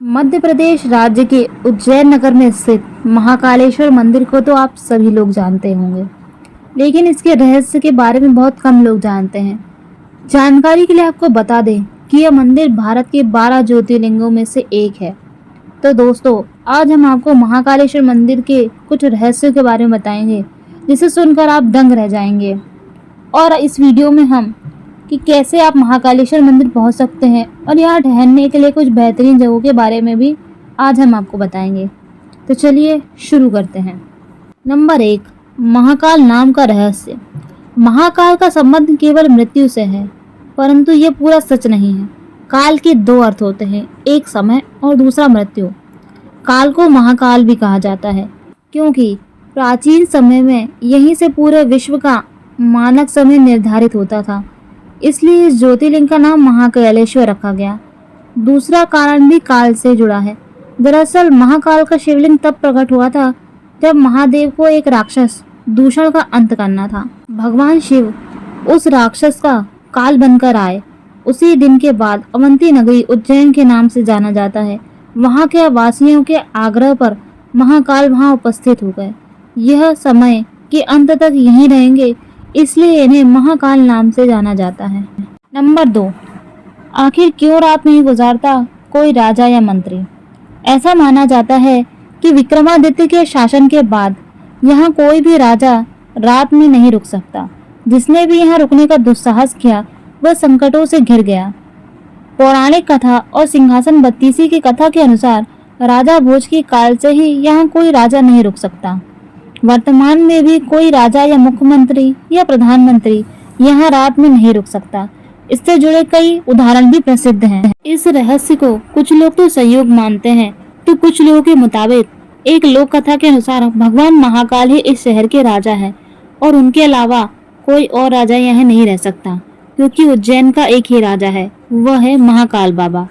मध्य प्रदेश राज्य के उज्जैन नगर में स्थित महाकालेश्वर मंदिर को तो आप सभी लोग जानते होंगे, लेकिन इसके रहस्य के बारे में बहुत कम लोग जानते हैं। जानकारी के लिए आपको बता दें कि यह मंदिर भारत के 12 ज्योतिर्लिंगों में से एक है। तो दोस्तों, आज हम आपको महाकालेश्वर मंदिर के कुछ रहस्यों के बारे में बताएंगे, जिसे सुनकर आप दंग रह जाएंगे। और इस वीडियो में हम कि कैसे आप महाकालेश्वर मंदिर पहुंच सकते हैं और यहाँ ठहरने के लिए कुछ बेहतरीन जगहों के बारे में भी आज हम आपको बताएंगे। तो चलिए शुरू करते हैं। नंबर 1, महाकाल नाम का रहस्य। महाकाल का संबंध केवल मृत्यु से है, परंतु ये पूरा सच नहीं है। काल के 2 अर्थ होते हैं, एक समय और दूसरा मृत्यु। काल को महाकाल भी कहा जाता है क्योंकि प्राचीन समय में यहीं से पूरे विश्व का मानक समय निर्धारित होता था, इसलिए इस ज्योतिर्लिंग का नाम महाकालेश्वर रखा गया। दूसरा कारण भी काल से जुड़ा है। दरअसल महाकाल का शिवलिंग तब प्रकट हुआ था जब महादेव को एक राक्षस दूषण का अंत करना था। भगवान शिव उस राक्षस का काल बनकर आए। उसी दिन के बाद अवंती नगरी उज्जैन के नाम से जाना जाता है। वहां के वासियों के आग्रह पर महाकाल वहां उपस्थित हो गए। यह समय के अंत तक यहीं रहेंगे, इसलिए इन्हें महाकाल नाम से जाना जाता है। नंबर 2, आखिर क्यों रात नहीं गुजारता कोई राजा या मंत्री। ऐसा माना जाता है कि विक्रमादित्य के शासन के बाद यहाँ कोई भी राजा रात में नहीं रुक सकता। जिसने भी यहाँ रुकने का दुस्साहस किया वह संकटों से घिर गया। पौराणिक कथा और सिंहासन बत्तीसी की कथा के अनुसार राजा भोज के काल से ही यहाँ कोई राजा नहीं रुक सकता। वर्तमान में भी कोई राजा या मुख्यमंत्री या प्रधानमंत्री यहाँ रात में नहीं रुक सकता। इससे जुड़े कई उदाहरण भी प्रसिद्ध हैं। इस रहस्य को कुछ लोग तो संयोग मानते हैं, तो कुछ लोगों के मुताबिक एक लोक कथा के अनुसार भगवान महाकाल ही इस शहर के राजा हैं और उनके अलावा कोई और राजा यहाँ नहीं रह सकता, क्योंकि उज्जैन का एक ही राजा है, वह है महाकाल बाबा।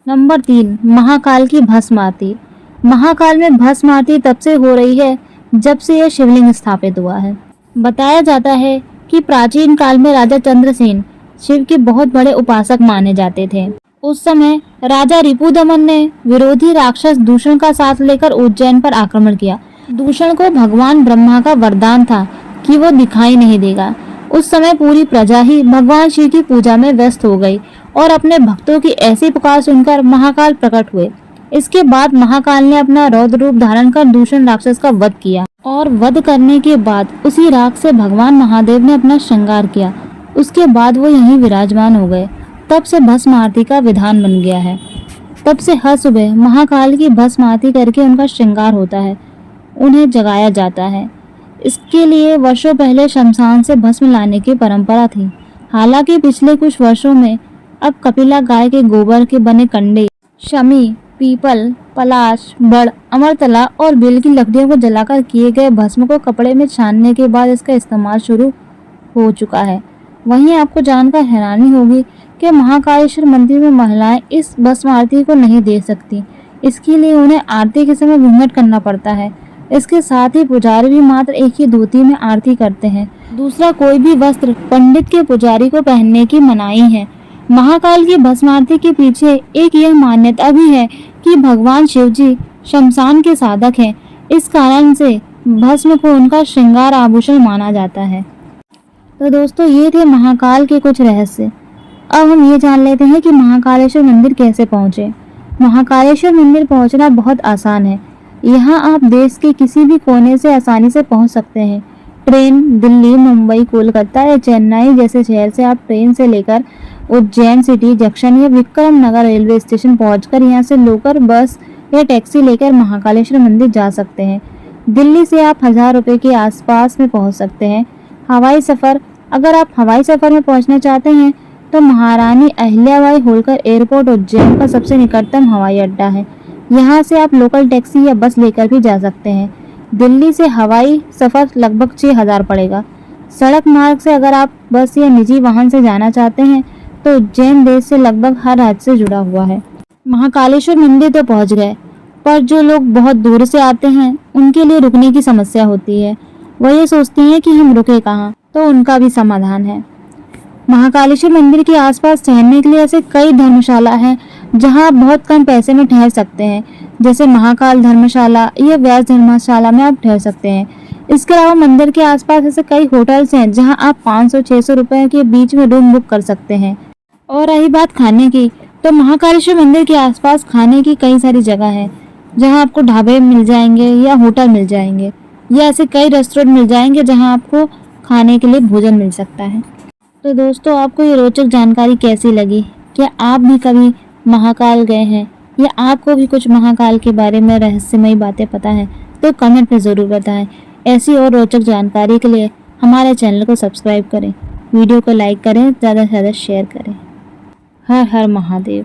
नंबर 3, महाकाल की भस्म आरती। महाकाल में भस्म आरती तब से हो रही है जब से यह शिवलिंग स्थापित हुआ है। बताया जाता है कि प्राचीन काल में राजा चंद्रसेन शिव के बहुत बड़े उपासक माने जाते थे। उस समय राजा रिपुदमन ने विरोधी राक्षस दूषण का साथ लेकर उज्जैन पर आक्रमण किया। दूषण को भगवान ब्रह्मा का वरदान था कि वो दिखाई नहीं देगा। उस समय पूरी प्रजा ही भगवान शिव की पूजा में व्यस्त हो गई और अपने भक्तों की ऐसी पुकार सुनकर महाकाल प्रकट हुए। इसके बाद महाकाल ने अपना रौद्र रूप धारण कर दूषण राक्षस का वध किया और वध करने के बाद उसी राख से भगवान महादेव ने अपना श्रृंगार किया। उसके बाद वो यहीं विराजमान हो गए। तब से भस्म आरती का विधान बन गया है। तब से हर सुबह महाकाल की भस्म आरती करके उनका श्रृंगार होता है, उन्हें जगाया जाता है। इसके लिए वर्षों पहले शमशान से भस्म लाने की परंपरा थी। हालांकि पिछले कुछ वर्षों में अब कपिला गाय के गोबर के बने कंडे, शमी, पीपल, पलाश, बड़, अमरतला और बेल की लकड़ियों को जलाकर किए गए भस्म को कपड़े में छानने के बाद इसका इस्तेमाल शुरू हो चुका है। वहीं आपको जानकर हैरानी होगी कि महाकालेश्वर मंदिर में महिलाएं इस भस्म आरती को नहीं दे सकती। इसके लिए उन्हें आरती के समय घूंघट करना पड़ता है। इसके साथ ही पुजारी भी मात्र एक ही धोती में आरती करते हैं। दूसरा कोई भी वस्त्र पंडित के पुजारी को पहनने की मनाही है। महाकाल की भस्म आरती के पीछे एक यह मान्यता भी है कि भगवान शिवजी शमशान के साधक हैं। इस कारण से भस्म को उनका श्रृंगार आभूषण माना जाता है। तो दोस्तों, ये थे महाकाल के कुछ रहस्य। अब हम ये जान लेते हैं कि महाकालेश्वर मंदिर कैसे पहुँचे। महाकालेश्वर मंदिर पहुँचना बहुत आसान है। यहाँ आप देश के किसी भी कोने से आसानी से पहुँच सकते हैं। ट्रेन दिल्ली, मुंबई, कोलकाता या चेन्नई जैसे शहर से आप ट्रेन से लेकर उज्जैन सिटी जंक्शन या विक्रम नगर रेलवे स्टेशन पहुंचकर यहाँ से लोकल बस या टैक्सी लेकर महाकालेश्वर मंदिर जा सकते हैं। दिल्ली से आप 1000 रुपये के आसपास में पहुंच सकते हैं। हवाई सफ़र, अगर आप हवाई सफ़र में पहुंचना चाहते हैं तो महारानी अहिल्याबाई होलकर एयरपोर्ट उज्जैन का सबसे निकटतम हवाई अड्डा है। यहाँ से आप लोकल टैक्सी या बस लेकर भी जा सकते हैं। दिल्ली से हवाई सफ़र लगभग 6000 पड़ेगा। सड़क मार्ग से अगर आप बस या निजी वाहन से जाना चाहते हैं तो उज्जैन देश से लगभग हर राज्य से जुड़ा हुआ है। महाकालेश्वर मंदिर तो पहुंच गए, पर जो लोग बहुत दूर से आते हैं उनके लिए रुकने की समस्या होती है। वह ये सोचते हैं कि हम रुके कहाँ, तो उनका भी समाधान है। महाकालेश्वर मंदिर के आसपास ठहरने के लिए ऐसे कई धर्मशाला हैं जहां आप बहुत कम पैसे में ठहर सकते हैं, जैसे महाकाल धर्मशाला या व्यास धर्मशाला में आप ठहर सकते हैं। इसके अलावा मंदिर के आसपास ऐसे कई होटल्स हैं जहां आप 500-600 रुपए के बीच में रूम बुक कर सकते हैं। और रही बात खाने की, तो महाकालेश्वर मंदिर के आसपास खाने की कई सारी जगह है जहां आपको ढाबे मिल जाएंगे या होटल मिल जाएंगे या ऐसे कई रेस्टोरेंट मिल जाएंगे जहां आपको खाने के लिए भोजन मिल सकता है। तो दोस्तों, आपको ये रोचक जानकारी कैसी लगी? क्या आप भी कभी महाकाल गए हैं या आपको भी कुछ महाकाल के बारे में रहस्यमयी बातें पता है? तो कमेंट में ज़रूर बताएं। ऐसी और रोचक जानकारी के लिए हमारे चैनल को सब्सक्राइब करें, वीडियो को लाइक करें, ज़्यादा से ज़्यादा शेयर करें। हर हर महादेव।